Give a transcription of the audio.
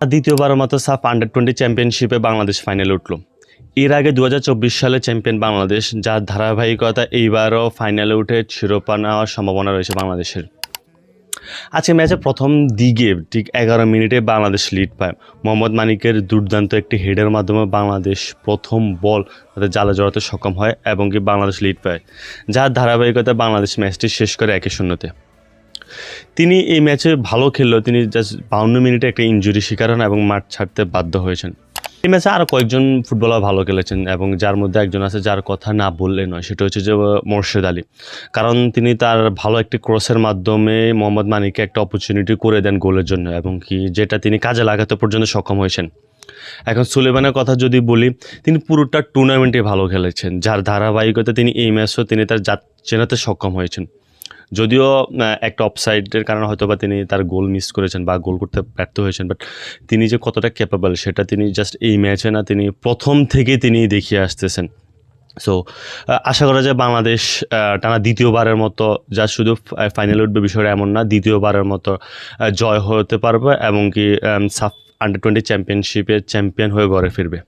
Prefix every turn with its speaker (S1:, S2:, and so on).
S1: দ্বিতীয়বারের মতো সাফ আন্ডার-20 চ্যাম্পিয়নশিপে বাংলাদেশ ফাইনালে উঠল। এর আগে ২০২৪ সালে চ্যাম্পিয়ন বাংলাদেশ, যার ধারাবাহিকতা এইবারও ফাইনালে উঠে শিরোপা নেওয়ার সম্ভাবনা রয়েছে বাংলাদেশের। আজকে ম্যাচের প্রথম দিকে ঠিক ১১ মিনিটে বাংলাদেশ লিড পায়। মোহাম্মদ মানিকের দুর্দান্ত একটি হেডের মাধ্যমে বাংলাদেশ প্রথম বল তাদের জালে জড়াতে সক্ষম হয় এবং কি বাংলাদেশ লিড পায়, যার ধারাবাহিকতায় বাংলাদেশ ম্যাচটি শেষ করে ১-০-তে। তিনি এই ম্যাচে ভালো খেললেও তিনি জাস্ট ৫২ মিনিটে একটা ইনজুরি শিকার হন এবং মাঠ ছাড়তে বাধ্য হয়েছেন। এই ম্যাচে আরও কয়েকজন ফুটবলার ভালো খেলেছেন এবং যার মধ্যে একজন আছে যার কথা না বললে নয়, সেটা হচ্ছে যে মোর্শেদ আলী। কারণ তিনি তার ভালো একটি ক্রসের মাধ্যমে মোহাম্মদ মানিককে একটা অপরচুনিটি করে দেন গোলের জন্য এবং কি যেটা তিনি কাজে লাগাতে পর্যন্ত সক্ষম হয়েছেন। এখন সুলেমানের কথা যদি বলি, তিনি পুরোটা টুর্নামেন্টে ভালো খেলেছেন, যার ধারাবাহিকতা তিনি এই ম্যাচও তিনি তার জাত চেনাতে সক্ষম হয়েছেন। যদিও একটা অফসাইডের কারণে হয়তো বা তিনি তার গোল মিস করেছেন বা গোল করতে ব্যর্থ হয়েছেন, বাট তিনি যে কতটা ক্যাপেবল সেটা তিনি জাস্ট এই ম্যাচে না, তিনি প্রথম থেকেই তিনি দেখিয়ে আসতেছেন। সো আশা করা যায় বাংলাদেশ টানা দ্বিতীয়বারের মতো, যা শুধু ফাইনালে উঠবে বিষয়টা এমন না, দ্বিতীয়বারের মতো জয় হতে পারবে এবং কি সাফ আন্ডার-20 চ্যাম্পিয়নশিপের চ্যাম্পিয়ন হয়ে ঘরে ফিরবে।